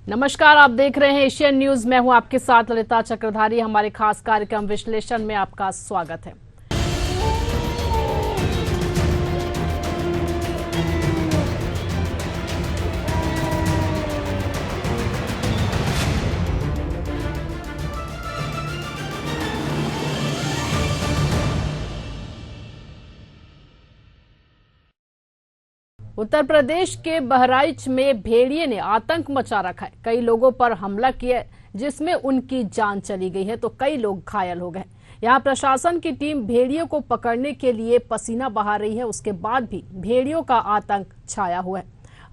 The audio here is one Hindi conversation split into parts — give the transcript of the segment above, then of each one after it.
नमस्कार, आप देख रहे हैं एशियन न्यूज। मैं हूं आपके साथ ललिता चक्रधारी। हमारे खास कार्यक्रम विश्लेषण में आपका स्वागत है। उत्तर प्रदेश के बहराइच में भेड़िए ने आतंक मचा रखा है। कई लोगों पर हमला किया, जिसमें उनकी जान चली गई है तो कई लोग घायल हो गए। यहां प्रशासन की टीम भेड़ियों को पकड़ने के लिए पसीना बहा रही है। उसके बाद भी भेड़ियों का आतंक छाया हुआ है।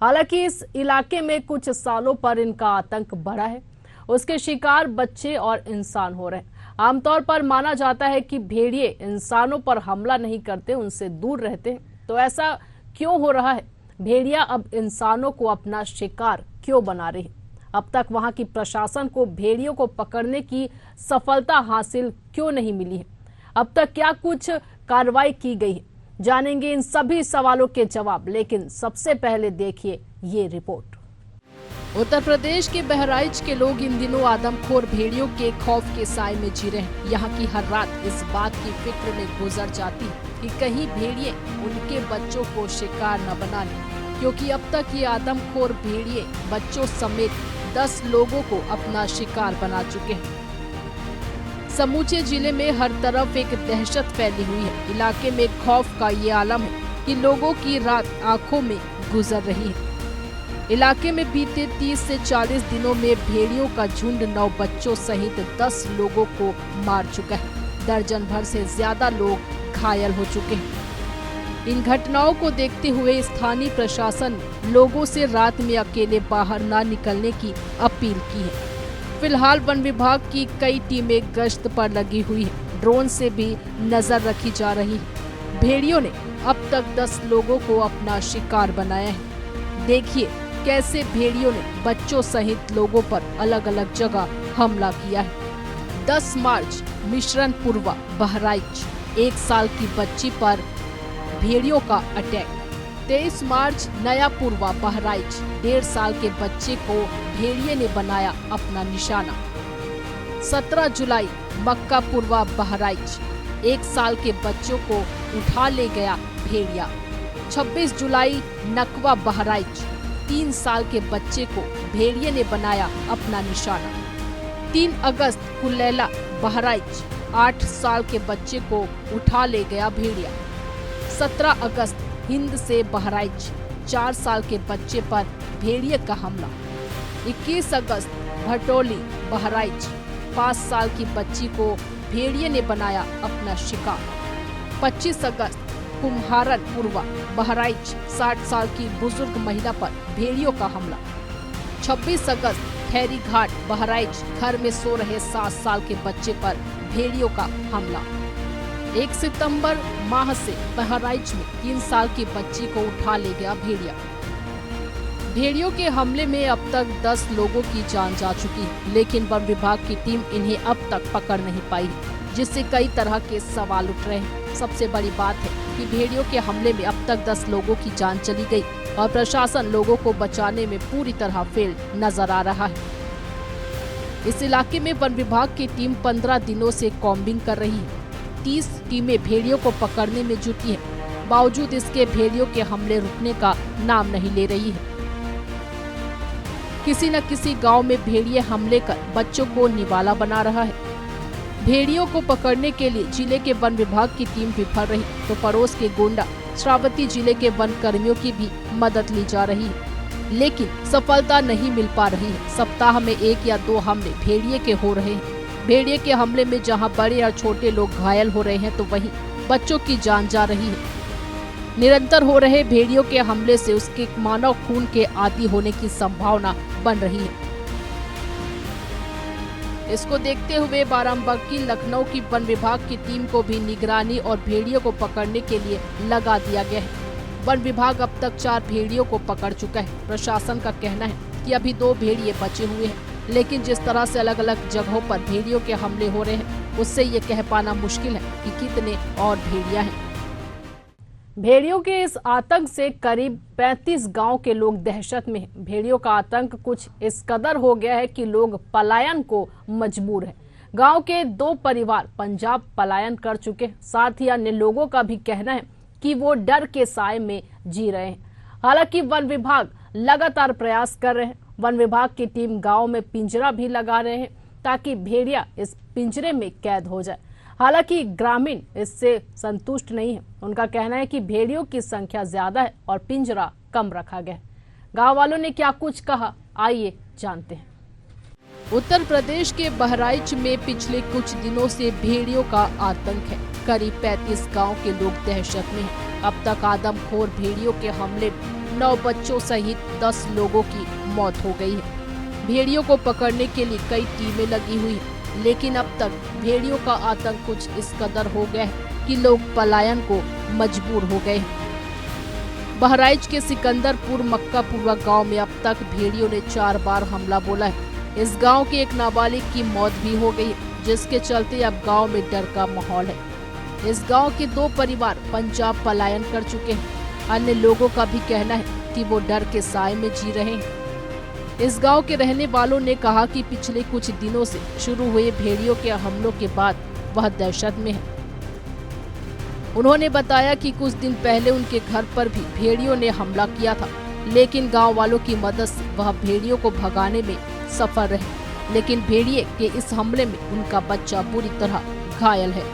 हालांकि इस इलाके में कुछ सालों पर इनका आतंक बढ़ा है। उसके शिकार बच्चे और इंसान हो रहे हैं। आमतौर पर माना जाता है कि भेड़िए इंसानों पर हमला नहीं करते, उनसे दूर रहते हैं। तो ऐसा क्यों हो रहा है? भेड़िया अब इंसानों को अपना शिकार क्यों बना रही है? अब तक वहां की प्रशासन को भेड़ियों को पकड़ने की सफलता हासिल क्यों नहीं मिली है? अब तक क्या कुछ कार्रवाई की गई है? जानेंगे इन सभी सवालों के जवाब, लेकिन सबसे पहले देखिए ये रिपोर्ट। उत्तर प्रदेश के बहराइच के लोग इन दिनों आदमखोर भेड़ियों के खौफ के साए में जी रहे हैं। यहाँ की हर रात इस बात की फिक्र में गुजर जाती है कि कहीं भेड़िए उनके बच्चों को शिकार न बना लें, क्योंकि अब तक ये आदमखोर भेड़िए बच्चों समेत 10 लोगों को अपना शिकार बना चुके हैं। समूचे जिले में हर तरफ एक दहशत फैली हुई है। इलाके में खौफ का ये आलम है कि लोगों की रात आंखों में गुजर रही है। इलाके में बीते 30 से 40 दिनों में भेड़ियों का झुंड 9 बच्चों सहित 10 लोगों को मार चुका है। दर्जन भर से ज्यादा लोग घायल हो चुके हैं। इन घटनाओं को देखते हुए स्थानीय प्रशासन लोगों से रात में अकेले बाहर न निकलने की अपील की है। फिलहाल वन विभाग की कई टीमें गश्त पर लगी हुई है। ड्रोन से भी नजर रखी जा रही है। भेड़ियों ने अब तक 10 लोगों को अपना शिकार बनाया है। देखिए कैसे भेड़ियों ने बच्चों सहित लोगों पर अलग अलग जगह हमला किया है। 10 मार्च मिश्रणपुरवा बहराइच 1 साल की बच्ची पर भेड़ियों का अटैक। 23 मार्च नयापुरवा बहराइच 1.5 साल के बच्चे को भेड़िए ने बनाया अपना निशाना। 17 जुलाई मक्कापुरवा बहराइच 1 साल के बच्चों को उठा ले गया भेड़िया। 26 जुलाई नकवा बहराइच 3 साल के बच्चे को भेड़िए ने बनाया अपना निशाना। 3 अगस्त कुलैला बहराइच 8 साल के बच्चे को उठा ले गया भेड़िया। 17 अगस्त हिंद से बहराइच 4 साल के बच्चे पर भेड़िए का हमला। 21 अगस्त भटोली बहराइच 5 साल की बच्ची को भेड़िए ने बनाया अपना शिकार। 25 अगस्त कुम्हारन पुरवा बहराइच 60 साल की बुजुर्ग महिला पर भेड़ियों का हमला। 26 अगस्त खैरी घाट बहराइच घर में सो रहे 7 साल के बच्चे पर भेड़ियों का हमला। 1 सितंबर माह से बहराइच में 3 साल की बच्ची को उठा ले गया भेड़िया। भेड़ियों के हमले में अब तक 10 लोगों की जान जा चुकी है, लेकिन वन विभाग की टीम इन्हें अब तक पकड़ नहीं पाई, जिससे कई तरह के सवाल उठ रहे हैं। सबसे बड़ी बात है कि भेड़ियों के हमले में अब तक 10 लोगों की जान चली गई और प्रशासन लोगों को बचाने में पूरी तरह फेल नजर आ रहा है। इस इलाके में वन विभाग की टीम 15 दिनों से कॉम्बिंग कर रही है। 30 टीमें भेड़ियों को पकड़ने में जुटी है। बावजूद इसके भेड़ियों के हमले रुकने का नाम नहीं ले रही है। किसी न किसी गांव में भेड़िए हमले कर बच्चों को निवाला बना रहा है। भेड़ियों को पकड़ने के लिए जिले के वन विभाग की टीम विफल रही तो पड़ोस के गोंडा श्रावस्ती जिले के वन कर्मियों की भी मदद ली जा रही है, लेकिन सफलता नहीं मिल पा रही है। सप्ताह में 1 या 2 हमले भेड़िए के हो रहे हैं। भेड़िए के हमले में जहां बड़े और छोटे लोग घायल हो रहे हैं तो वहीं बच्चों की जान जा रही है। निरंतर हो रहे भेड़ियों के हमले से उसके मानव खून के आदी होने की संभावना बन रही है। इसको देखते हुए बाराबंकी लखनऊ की वन विभाग की टीम को भी निगरानी और भेड़ियों को पकड़ने के लिए लगा दिया गया है। वन विभाग अब तक 4 भेड़ियों को पकड़ चुका है। प्रशासन का कहना है कि अभी 2 भेड़िए बचे हुए हैं, लेकिन जिस तरह से अलग अलग जगहों पर भेड़ियों के हमले हो रहे हैं, उससे ये कह पाना मुश्किल है कि कितने और भेड़िया हैं। भेड़ियों के इस आतंक से करीब 35 गांव के लोग दहशत में हैं। भेड़ियों का आतंक कुछ इस कदर हो गया है कि लोग पलायन को मजबूर हैं। गांव के 2 परिवार पंजाब पलायन कर चुके हैं। साथ ही अन्य लोगों का भी कहना है कि वो डर के साए में जी रहे हैं। हालांकि वन विभाग लगातार प्रयास कर रहे हैं। वन विभाग की टीम गाँव में पिंजरा भी लगा रहे हैं ताकि भेड़िया इस पिंजरे में कैद हो जाए। हालांकि ग्रामीण इससे संतुष्ट नहीं है। उनका कहना है कि भेड़ियों की संख्या ज्यादा है और पिंजरा कम रखा गया है। गांव वालों ने क्या कुछ कहा, आइए जानते हैं। उत्तर प्रदेश के बहराइच में पिछले कुछ दिनों से भेड़ियों का आतंक है। करीब 35 गांव के लोग दहशत में हैं। अब तक आदमखोर भेड़ियों के हमले 9 बच्चों सहित 10 लोगों की मौत हो गई है। भेड़ियों को पकड़ने के लिए कई टीमें लगी हुई हैं, लेकिन अब तक भेड़ियों का आतंक कुछ इस कदर हो गया है कि लोग पलायन को मजबूर हो गए हैं। बहराइच के सिकंदरपुर मक्कापुरा गांव में अब तक भेड़ियों ने 4 बार हमला बोला है। इस गांव के एक नाबालिग की मौत भी हो गई है, जिसके चलते अब गांव में डर का माहौल है। इस गांव के 2 परिवार पंजाब पलायन कर चुके हैं। अन्य लोगों का भी कहना है कि वो डर के साए में जी रहे हैं। इस गांव के रहने वालों ने कहा कि पिछले कुछ दिनों से शुरू हुए भेड़ियों के हमलों के बाद वह दहशत में है। उन्होंने बताया कि कुछ दिन पहले उनके घर पर भी भेड़ियों ने हमला किया था, लेकिन गांव वालों की मदद से वह भेड़ियों को भगाने में सफल रहे। लेकिन भेड़िए के इस हमले में उनका बच्चा बुरी तरह घायल है।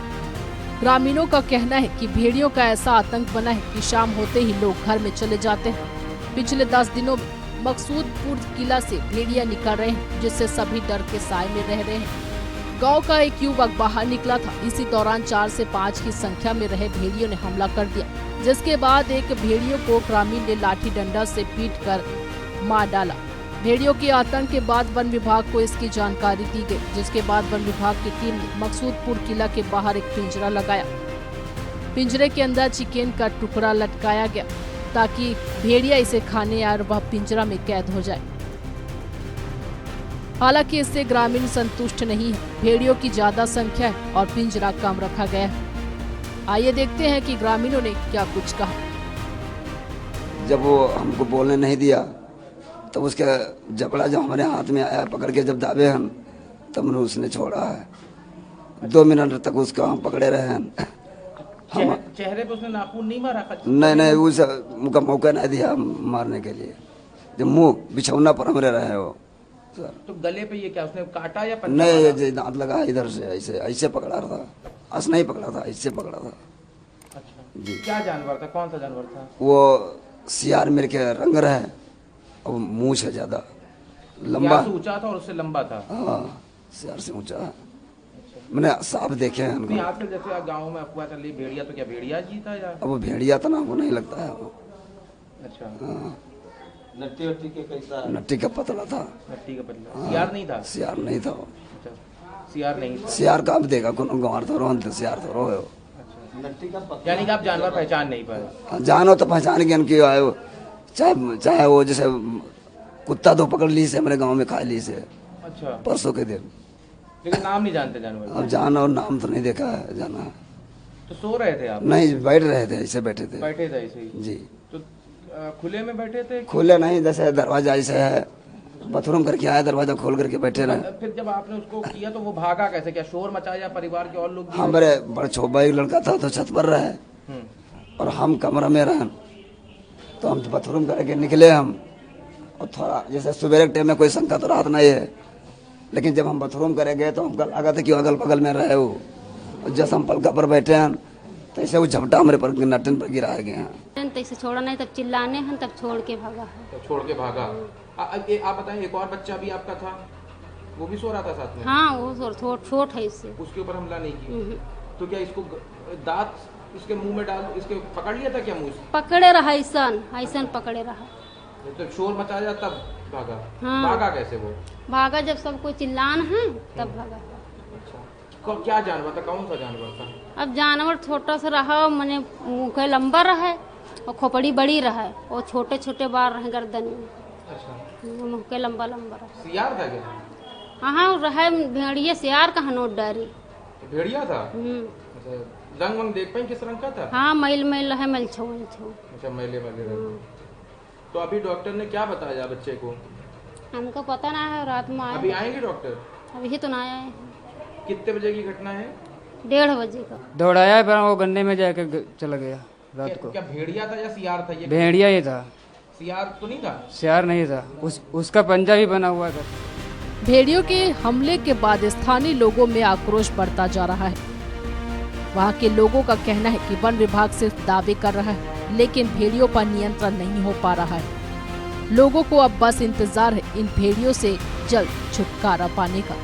ग्रामीणों का कहना है कि भेड़ियों का ऐसा आतंक बना है कि शाम होते ही लोग घर में चले जाते हैं। पिछले 10 दिनों में मकसूदपुर किला से भेड़िया निकल रहे हैं, जिससे सभी डर के साए में रह रहे हैं। गांव का एक युवक बाहर निकला था। इसी दौरान 4 से 5 की संख्या में रहे भेड़ियों ने हमला कर दिया, जिसके बाद एक भेड़ियों को ग्रामीण ने लाठी डंडा से पीट कर मार डाला। भेड़ियों के आतंक के बाद वन विभाग को इसकी जानकारी दी गई, जिसके बाद वन विभाग की टीम ने मकसूदपुर किला के बाहर एक पिंजरा लगाया। पिंजरे के अंदर चिकन का टुकड़ा लटकाया गया ताकि भेड़िया इसे खाने और वह पिंजरा में कैद हो जाए। हालांकि इससे ग्रामीण संतुष्ट नहीं है। भेड़ियों की ज्यादा संख्या है और पिंजरा कम रखा गया है। आइए देखते हैं कि ग्रामीणों ने क्या कुछ कहा। जब वो हमको बोलने नहीं दिया तब उसका जबड़ा जब हमारे हाथ में आया, पकड़ के जब दाबे हम, तब उसने छोड़ा है। 2 मिनट तक उसको हम पकड़े रहे हैं। चेहरे पे उसने नाखून नहीं मारा? नहीं, उस मुझका मौका नहीं दिया मारने के लिए। जब मुंह बिछौना पर हमरे रहे हो सर। तो गले पे ये क्या उसने काटा या पंजा? नहीं, दांत लगा इधर से, ऐसे पकड़ा रहा था। ऐसे नहीं पकड़ा था, ऐसे पकड़ा था। अच्छा जी। क्या जानवर था? कौन सा जानवर था? वो सियार मेरे के रंग रहे और मूछ है ज्यादा लंबा, ऊंचा था और उससे लंबा था। हाँ, सियार से ऊंचा। मैंने साफ देखे हैं उनको। आजकल जैसे गांव में अफवाह चल रही भेड़िया, तो क्या भेड़िया जी था या? अब वो भेड़िया था ना, वो नहीं लगता है वो। अच्छा। हाँ। नट्टी के कैसा? नट्टी का पतला था। नट्टी का पतला। सियार नहीं था? सियार नहीं था वो। अच्छा, सियार नहीं था। सियार का अब देखा कौन गंवार तो रोहन तो सियार तो रोए हो। नट्टी का पतला यानी कि आप जानवर पहचान नहीं पाए? जानो तो पहचान के उनकी आयो, चाहे वो जैसे कुत्ता तो पकड़ ली से हमारे गाँव में खा ली से। अच्छा। परसों के दिन। लेकिन नाम नहीं जानते जानवर? अब जाना और नाम तो नहीं देखा है, जाना। तो सो रहे थे आप? नहीं, बैठ रहे थे, ऐसे बैठे थे। बैठे थे ऐसे ही? जी। तो खुले में बैठे थे? खुले नहीं, जैसे दरवाजा ऐसे है, बाथरूम करके आया, दरवाजा खोल करके बैठे रहे। फिर जब आपने उसको किया तो वो भागा कैसे? क्या शोर मचाया? परिवार के और लोग? हमारे बड़ा छोटा एक लड़का था तो छत पर रहे और हम कमरा में रहे, तो हम बाथरूम करके निकले हम। और थोड़ा जैसे सुबह के टाइम में कोई शंका तो रात नहीं है, लेकिन जब हम बाथरूम करे गए तो हमको लगा था कि अगल बगल में रहे हो। जैसे हम पलका पर बैठे हैं तो ऐसे वो झपटा हमारे पर नटन पर गिरा गए हैं। तैसे छोड़ा नहीं, तब चिल्लाने हैं, तब छोड़ के भागा है। तो छोड़ के भागा। आप बताएं, एक और बच्चा भी आपका था, वो भी सो रहा था साथ में? हाँ, वो छोट है इससे। उसके ऊपर हमला नहीं किया? तो क्या इसको दांत इसके मुंह में डाल, इसके पकड़ लिया था क्या मुंह से? पकड़े रहा ऐसन पकड़े रहा। तो शोर मचाया तब भागा? हाँ। भागा कैसे वो? भागा जब सब कोई चिल्लान है तब भागा। अच्छा, क्या जानवर था? कौन सा जानवर था? अब जानवर छोटा सा रहा, मैंने मुँह लंबा रहा और खोपड़ी बड़ी रहा और छोटे छोटे बाल रहे गर्दन में। अच्छा। मुँह के लंबा रहा। सियार था क्या? हाँ, रहा भेड़िया। सियार कहाँ नोट डारी? भेड़िया था? अच्छा, रंग वंग देख पाई किस रंग का था? हाँ मैल मैल है, मैल छो। अच्छा, मैले रंग। तो अभी डॉक्टर ने क्या बताया बच्चे को? हमको पता ना है, रात में अभी आए। आएंगे डॉक्टर? अभी तो ना आया है। कितने बजे की घटना है? 1:30 बजे का। दौड़ाया पर वो गन्ने में जाकर चला गया रात को। क्या भेड़िया था या सियार था? ये भेड़िया ही था, सियार तो नहीं था? सियार नहीं था। उसका पंजा भी बना हुआ था। भेड़ियों के हमले के बाद स्थानीय लोगों में आक्रोश बढ़ता जा रहा है। वहां के लोगों का कहना है कि वन विभाग सिर्फ दावे कर रहा है, लेकिन भेड़ियों पर नियंत्रण नहीं हो पा रहा है। लोगों को अब बस इंतजार है इन भेड़ियों से जल्द छुटकारा पाने का।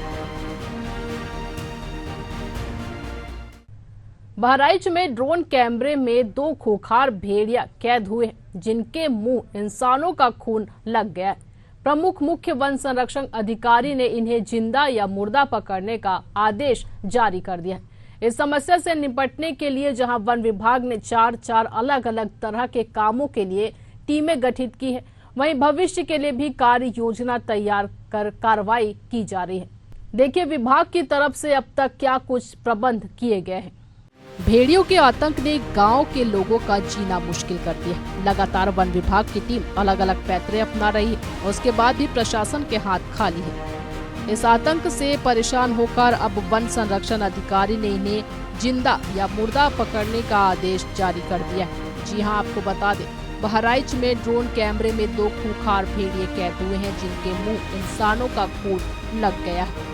बहराइच में ड्रोन कैमरे में 2 खूंखार भेड़िया कैद हुए हैं, जिनके मुंह इंसानों का खून लग गया है। प्रमुख मुख्य वन संरक्षण अधिकारी ने इन्हें जिंदा या मुर्दा पकड़ने का आदेश जारी कर दिया है। इस समस्या से निपटने के लिए जहां वन विभाग ने 4 अलग अलग तरह के कामों के लिए टीमें गठित की है, वहीं भविष्य के लिए भी कार्य योजना तैयार कर कार्रवाई की जा रही है। देखिए विभाग की तरफ से अब तक क्या कुछ प्रबंध किए गए हैं। भेड़ियों के आतंक ने गांव के लोगों का जीना मुश्किल कर दिया। लगातार वन विभाग की टीम अलग अलग पैतरे अपना रही है, उसके बाद भी प्रशासन के हाथ खाली है। इस आतंक से परेशान होकर अब वन संरक्षण अधिकारी ने इन्हें जिंदा या मुर्दा पकड़ने का आदेश जारी कर दिया है। जी हां, आपको बता दें, बहराइच में ड्रोन कैमरे में 2 खूंखार भेड़िए कैद हुए हैं, जिनके मुंह इंसानों का खून लग गया है।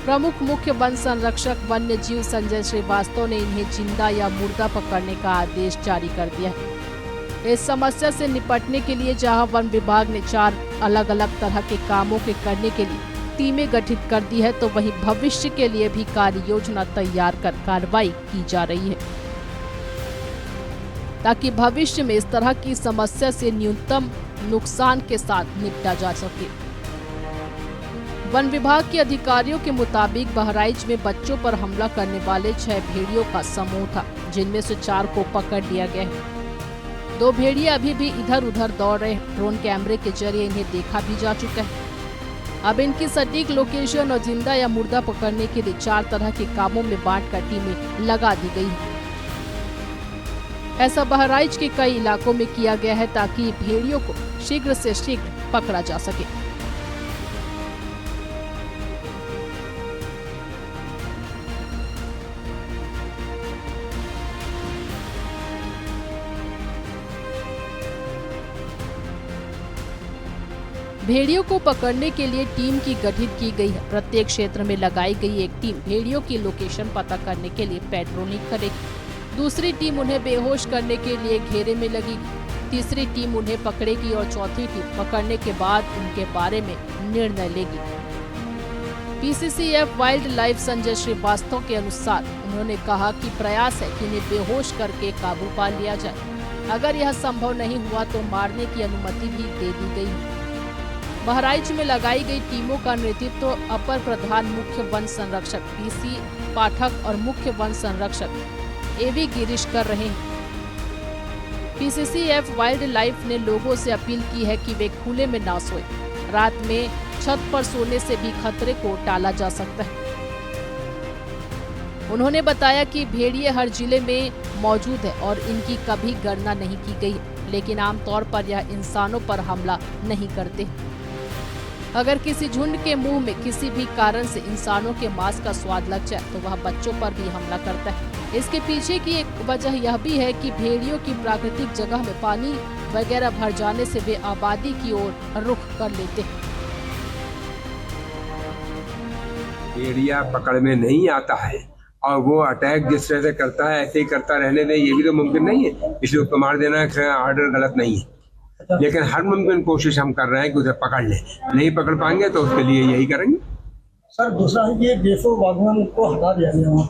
प्रमुख मुख्य वन संरक्षक वन्य जीव संजय श्रीवास्तव ने इन्हें जिंदा या मुर्दा पकड़ने का आदेश जारी कर दिया है। इस समस्या से निपटने के लिए जहां वन विभाग ने 4 अलग अलग तरह के कामों के करने के लिए टीमें गठित कर दी है, तो वहीं भविष्य के लिए भी कार्य योजना तैयार कर कार्रवाई की जा रही है, ताकि भविष्य में इस तरह की समस्या से न्यूनतम नुकसान के साथ निपटा जा सके। वन विभाग के अधिकारियों के मुताबिक बहराइच में बच्चों पर हमला करने वाले 6 भेड़ियों का समूह था, जिनमें से 4 को पकड़ लिया गया है। 2 भेड़िए अभी भी इधर उधर दौड़ रहे हैं। ड्रोन कैमरे के जरिए इन्हें देखा भी जा चुका है। अब इनकी सटीक लोकेशन और जिंदा या मुर्दा पकड़ने के लिए 4 तरह के कामों में बांटकर टीमें लगा दी गई है। ऐसा बहराइच के कई इलाकों में किया गया है, ताकि भेड़ियों को शीघ्र से शीघ्र पकड़ा जा सके। भेड़ियों को पकड़ने के लिए टीम की गठित की गई है। प्रत्येक क्षेत्र में लगाई गई एक टीम भेड़ियों की लोकेशन पता करने के लिए पेट्रोलिंग करेगी। दूसरी टीम उन्हें बेहोश करने के लिए घेरे में लगेगी। तीसरी टीम उन्हें पकड़ेगी और चौथी टीम पकड़ने के बाद उनके बारे में निर्णय लेगी। PCCF wildlife Sanjay Shrivastava के अनुसार उन्होंने कहा कि प्रयास है कि इन्हें बेहोश करके काबू पा लिया जाए। अगर यह संभव नहीं हुआ तो मारने की अनुमति भी दे दी गई है। बहराइच में लगाई गई टीमों का नेतृत्व अपर प्रधान मुख्य वन संरक्षक पीसी पाठक और मुख्य वन संरक्षक एवी गिरीश कर रहे हैं। पीसीसीएफ वाइल्ड लाइफ ने लोगों से अपील की है कि वे खुले में ना सोए। रात में छत पर सोने से भी खतरे को टाला जा सकता है। उन्होंने बताया कि भेड़िए हर जिले में मौजूद है और इनकी कभी गणना नहीं की गई, लेकिन आमतौर पर यह इंसानों पर हमला नहीं करते। अगर किसी झुंड के मुंह में किसी भी कारण से इंसानों के मांस का स्वाद लग जाए तो वह बच्चों पर भी हमला करता है। इसके पीछे की एक वजह यह भी है कि भेड़ियों की प्राकृतिक जगह में पानी वगैरह भर जाने से वे आबादी की ओर रुख कर लेते हैं। भेड़िया पकड़ में नहीं आता है और वो अटैक जिस तरह से करता है ऐसे ही करता रहने दें, ये भी तो मुमकिन नहीं है। इसलिए उसको मार देना ऑर्डर गलत नहीं है, लेकिन हर मुमकिन कोशिश हम कर रहे हैं कि उसे पकड़ लें। नहीं पकड़ पाएंगे तो उसके लिए यही करेंगे। सर दूसरा ये डीएफओ बागवान को हटा दिया गया,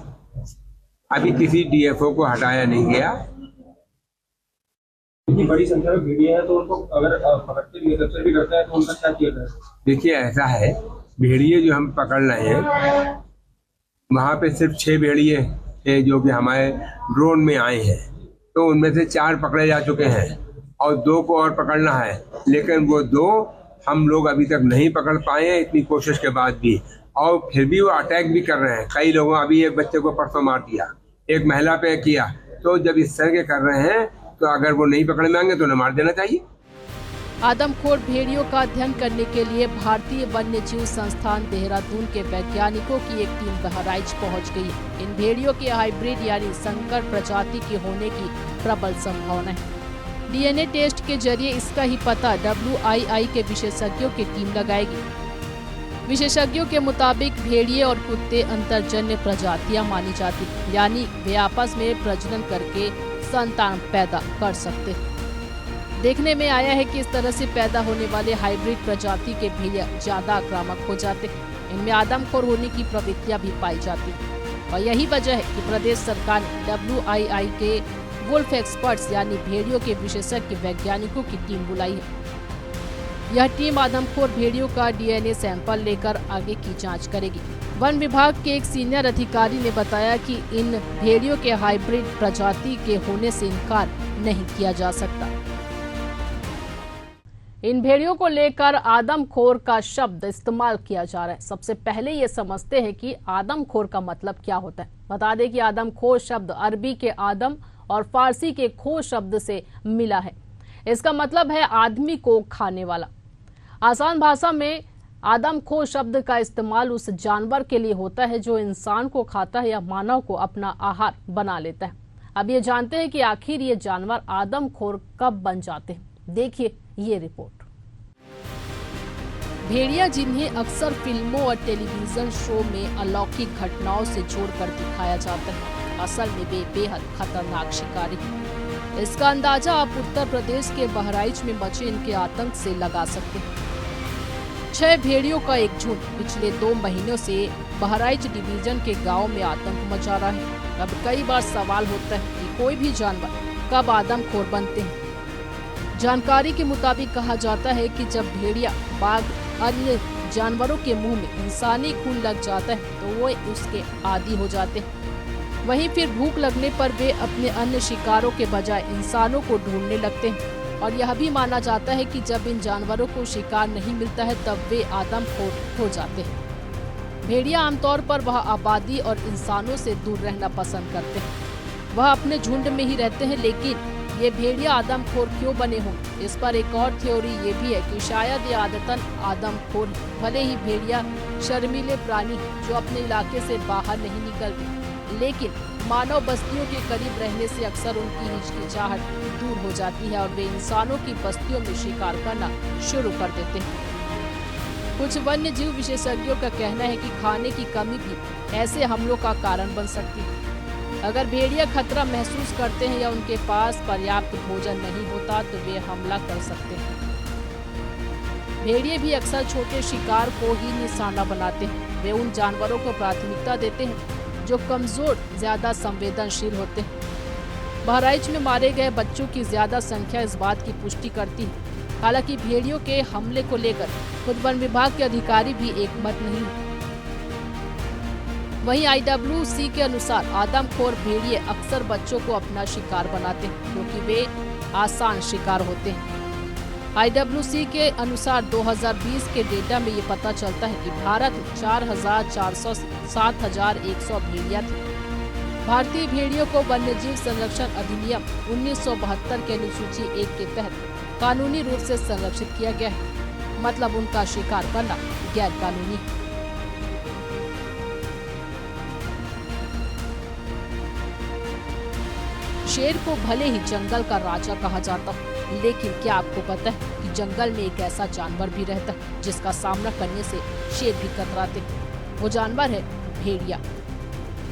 अभी किसी डीएफओ को हटाया नहीं गया। इतनी बड़ी संख्या में भेड़िया है तो उनको अगर पकड़ते भी कैप्चर भी करते हैं तो उनका क्या किया जाए? देखिए ऐसा है, भेड़िए जो हम पकड़ रहे हैं वहाँ पे सिर्फ 6 भेड़िए थे जो कि हमारे ड्रोन में आए हैं, तो उनमें से 4 पकड़े जा चुके हैं और 2 को और पकड़ना है, लेकिन वो 2 हम लोग अभी तक नहीं पकड़ पाए हैं इतनी कोशिश के बाद भी, और फिर भी वो अटैक भी कर रहे हैं। कई लोगों, अभी एक बच्चे को परसों मार दिया, एक महिला पे किया। तो जब इस तरह के कर रहे हैं तो अगर वो नहीं पकड़ में आएंगे तो उन्हें मार देना चाहिए। आदमखोर भेड़ियों का अध्ययन करने के लिए भारतीय वन्य जीव संस्थान देहरादून के वैज्ञानिकों की एक टीम बहराइच पहुंच गई है। इन भेड़ियों के हाइब्रिड यानी संकर प्रजाति के होने की प्रबल संभावना है। डीएनए टेस्ट के जरिए इसका ही पता WII के विशेषज्ञों की टीम लगाएगी। विशेषज्ञों के मुताबिक भेड़िए और कुत्ते अंतरजन्य प्रजातियां मानी जाती, यानी वे आपस में प्रजनन करके संतान पैदा कर सकते। देखने में आया है कि इस तरह से पैदा होने वाले हाइब्रिड प्रजाति के भेड़िया ज्यादा आक्रामक हो जाते, इनमें आदमखोर होने की प्रवृत्तियां भी पाई जाती। और यही वजह है कि प्रदेश सरकार ने WII के वुल्फ एक्सपर्ट्स यानी भेड़ियों के विशेषज्ञ वैज्ञानिकों की टीम बुलाई है। यह टीम आदमखोर भेड़ियों का DNA सैंपल लेकर आगे की जांच करेगी। वन विभाग के एक सीनियर अधिकारी ने बताया कि इन भेड़ियों के हाइब्रिड प्रजाति के होने से इनकार नहीं किया जा सकता। इन भेड़ियों को लेकर आदमखोर का शब्द इस्तेमाल किया जा रहा है। सबसे पहले ये समझते हैं कि आदमखोर का मतलब क्या होता है। बता दें कि आदमखोर शब्द अरबी के आदम और फारसी के खो शब्द से मिला है। इसका मतलब है आदमी को खाने वाला। आसान भाषा में आदमखोर शब्द का इस्तेमाल उस जानवर के लिए होता है जो इंसान को खाता है या मानव को अपना आहार बना लेता है। अब ये जानते हैं कि आखिर ये जानवर आदमखोर कब बन जाते हैं। देखिए ये रिपोर्ट। भेड़िया, जिन्हें अक्सर फिल्मों और टेलीविजन शो में अलौकिक घटनाओं से जोड़कर दिखाया जाता है, असल में वे बेहद खतरनाक शिकारी हैं। इसका अंदाजा आप उत्तर प्रदेश के बहराइच में मचे इनके आतंक से लगा सकते हैं। 6 भेड़ियों का एक झुंड पिछले 2 महीनों से बहराइच डिवीजन के गांव में आतंक मचा रहा है। अब कई बार सवाल होता है कि कोई भी जानवर कब आदमखोर बनते हैं। जानकारी के मुताबिक कहा जाता है कि जब भेड़िया, बाघ, अन्य जानवरों के मुंह में इंसानी खून लग जाता है तो वो उसके आदी हो जाते हैं। वहीं फिर भूख लगने पर वे अपने अन्य शिकारों के बजाय इंसानों को ढूंढने लगते हैं। और यह भी माना जाता है कि जब इन जानवरों को शिकार नहीं मिलता है तब वे आदमखोर हो जाते हैं। भेड़िया आमतौर पर वह आबादी और इंसानों से दूर रहना पसंद करते हैं। वह अपने झुंड में ही रहते हैं, लेकिन ये भेड़िया आदमखोर क्यों बने हों, इस पर एक और थ्योरी ये भी है कि शायद ये आदतन आदमखोर, भले ही भेड़िया शर्मीले प्राणी जो अपने इलाके से बाहर नहीं निकलते, लेकिन मानव बस्तियों के करीब रहने से अक्सर उनकी हिचकिचाहट दूर हो जाती है और वे इंसानों की बस्तियों में शिकार करना शुरू कर देते हैं। कुछ वन्य जीव विशेषज्ञों का कहना है कि खाने की कमी भी ऐसे हमलों का कारण बन सकती है। अगर भेड़िया खतरा महसूस करते हैं या उनके पास पर्याप्त भोजन नहीं होता तो वे हमला कर सकते हैं। भेड़िए भी अक्सर छोटे शिकार को ही निशाना बनाते हैं। वे उन जानवरों को प्राथमिकता देते हैं जो कमजोर, ज्यादा संवेदनशील होते हैं। बहराइच में मारे गए बच्चों की ज्यादा संख्या इस बात की पुष्टि करती है। हालांकि भेड़ियों के हमले को लेकर खुद वन विभाग के अधिकारी भी एकमत नहीं है। वहीं IWC के अनुसार आदमखोर भेड़िए अक्सर बच्चों को अपना शिकार बनाते हैं क्योंकि वे आसान शिकार होते हैं। IWC के अनुसार 2020 के डेटा में ये पता चलता है कि भारत में 4,400 7,100 भेड़िया थी। भारतीय भेड़ियों को वन्यजीव संरक्षण अधिनियम 1972 के अनुसूची 1 के तहत कानूनी रूप से संरक्षित किया गया है, मतलब उनका शिकार करना गैर कानूनी है। शेर को भले ही जंगल का राजा कहा जाता हो, लेकिन क्या आपको पता है कि जंगल में एक ऐसा जानवर भी रहता है जिसका सामना करने से शेर भी कतराते हैं। वो जानवर है भेड़िया।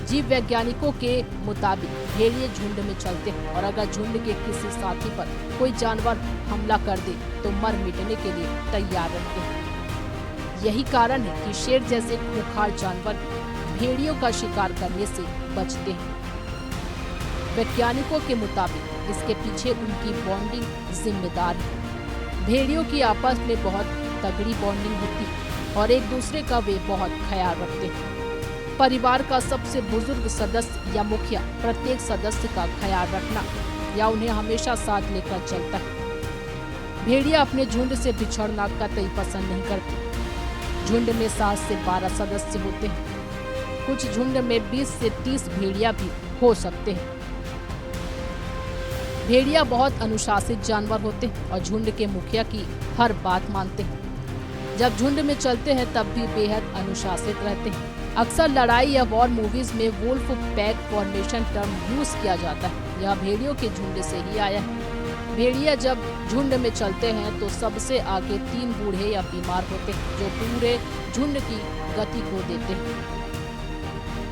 जीव वैज्ञानिकों के मुताबिक भेड़िए झुंड में चलते हैं और अगर झुंड के किसी साथी पर कोई जानवर हमला कर दे तो मर मिटने के लिए तैयार रहते हैं। यही कारण है कि शेर जैसे खूंखार जानवर भेड़ियों का शिकार करने से बचते हैं। वैज्ञानिकों के मुताबिक इसके पीछे उनकी बॉन्डिंग जिम्मेदार है। भेड़ियों की आपस में बहुत तगड़ी बॉन्डिंग होती है और एक दूसरे का वे बहुत ख्याल रखते हैं। परिवार का सबसे बुजुर्ग सदस्य या मुखिया प्रत्येक सदस्य का ख्याल रखना या उन्हें हमेशा साथ लेकर चलता है। भेड़िया अपने झुंड से बिछड़ना कतई पसंद नहीं करते। झुंड में 7 से 12 सदस्य होते हैं। कुछ झुंड में 20 से 30 भेड़िया भी हो सकते हैं। भेड़िया बहुत अनुशासित जानवर होते हैं और झुंड के मुखिया की हर बात मानते हैं। जब झुंड में चलते हैं तब भी बेहद अनुशासित रहते हैं। अक्सर लड़ाई या वॉर मूवीज में wolf pack formation term use किया जाता है। यह भेड़ियों के झुंड से ही आया है। भेड़िया जब झुंड में चलते हैं तो सबसे आगे 3 बूढ़े या बीमार होते हैं जो पूरे झुंड की गति को देते हैं।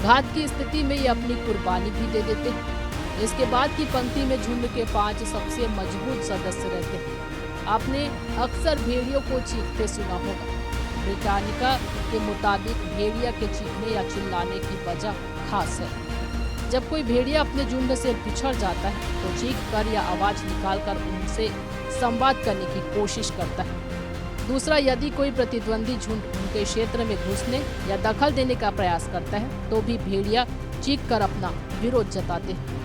घात की स्थिति में ये अपनी कुर्बानी भी दे देते हैं। इसके बाद की पंक्ति में झुंड के 5 सबसे मजबूत सदस्य रहते हैं। आपने अक्सर भेड़ियों को चीखते सुना होगा। ब्रिटानिका के मुताबिक भेड़िया के चीखने या चिल्लाने की वजह खास है। जब कोई भेड़िया अपने झुंड से बिछड़ जाता है तो चीख कर या आवाज निकालकर उनसे संवाद करने की कोशिश करता है। दूसरा, यदि कोई प्रतिद्वंदी झुंड उनके क्षेत्र में घुसने या दखल देने का प्रयास करता है तो भी भेड़िया चीख कर अपना विरोध जताते हैं।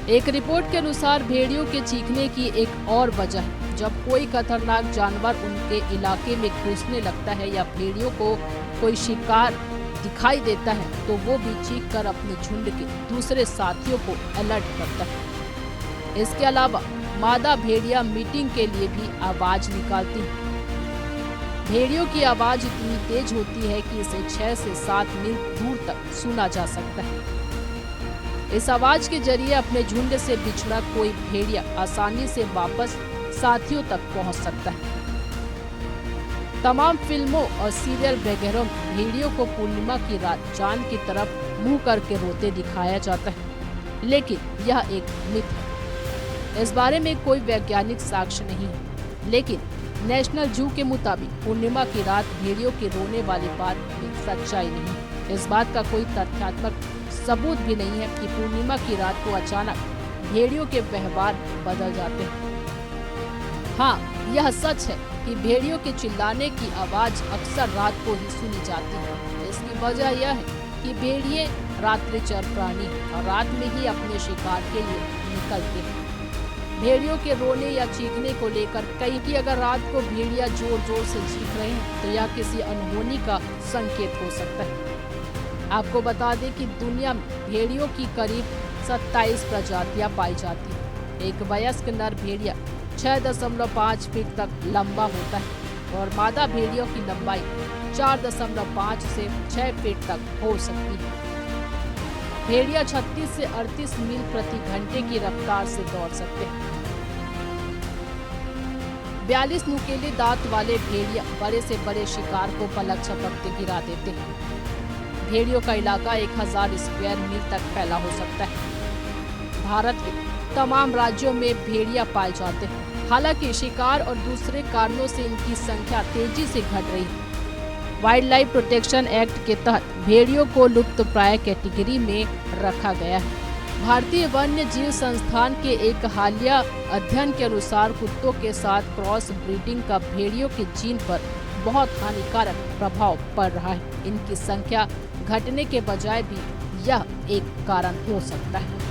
एक रिपोर्ट के अनुसार भेड़ियों के चीखने की एक और वजह है जब कोई खतरनाक जानवर उनके इलाके में घुसने लगता है या भेड़ियों को कोई शिकार दिखाई देता है तो वो भी चीख कर अपने झुंड के दूसरे साथियों को अलर्ट करता है। इसके अलावा मादा भेड़िया मीटिंग के लिए भी आवाज निकालती है। भेड़ियों की आवाज इतनी तेज होती है कि इसे 6 से 7 मील दूर तक सुना जा सकता है। इस आवाज के जरिए अपने झुंड से बिछड़ा कोई भेड़िया आसानी से वापस साथियों तक पहुंच सकता है। तमाम फिल्मों और सीरियल वगैरह में भेड़ियों को पूर्णिमा की रात चांद की तरफ मुंह करके रोते दिखाया जाता है, लेकिन यह एक मिथ है। इस बारे में कोई वैज्ञानिक साक्ष्य नहीं है, लेकिन नेशनल जू के मुताबिक पूर्णिमा की रात भेड़ियों के रोने वाली बात में सच्चाई नहीं है। इस बात का कोई तथ्यात्मक सबूत भी नहीं है कि पूर्णिमा की रात को अचानक भेड़ियों के व्यवहार बदल जाते हैं। हाँ, यह सच है कि भेड़ियों के चिल्लाने की आवाज अक्सर रात को ही सुनी जाती है। इसकी वजह यह है कि भेड़िए रात्रिचर प्राणी हैं और रात में ही अपने शिकार के लिए निकलते हैं। भेड़ियों के रोने या चीखने को लेकर कई कि अगर रात को भेड़िया जोर जोर से चीख रहे हैं तो यह किसी अनहोनी का संकेत हो सकता है। आपको बता दें कि दुनिया में भेड़ियों की करीब 27 प्रजातियां पाई जाती हैं। एक वयस्क नर भेड़िया 6.5 फीट तक लंबा होता है और मादा भेड़ियों की लंबाई 4.5 से 6 फीट तक हो सकती है। भेड़िया 36 से 38 मील प्रति घंटे की रफ्तार से दौड़ सकते हैं। 42 नुकीले दांत वाले भेड़िया बड़े से बड़े शिकार को पलक झपकते गिरा देते हैं। भेड़ियों का इलाका 1000 स्क्वायर मील तक फैला हो सकता है। भारत के तमाम राज्यों में भेड़िया पाए जाते हैं। हालांकि शिकार और दूसरे कारणों से इनकी संख्या तेजी से घट रही है। वाइल्ड लाइफ प्रोटेक्शन एक्ट के तहत भेड़ियों को लुप्तप्राय कैटेगरी में रखा गया है। भारतीय वन्य जीव संस्थान के एक हालिया अध्ययन के अनुसार कुत्तों के साथ क्रॉस ब्रीडिंग का भेड़ियों के जीन पर बहुत हानिकारक प्रभाव पड़ रहा है। इनकी संख्या घटने के बजाय भी यह एक कारण हो सकता है।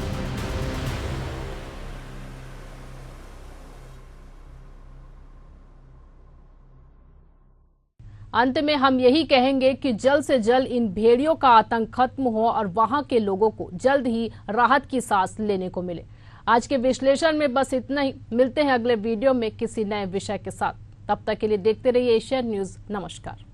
अंत में हम यही कहेंगे कि जल्द से जल्द इन भेड़ियों का आतंक खत्म हो और वहां के लोगों को जल्द ही राहत की सांस लेने को मिले। आज के विश्लेषण में बस इतना ही। मिलते हैं अगले वीडियो में किसी नए विषय के साथ। तब तक के लिए देखते रहिए एशियन न्यूज। नमस्कार।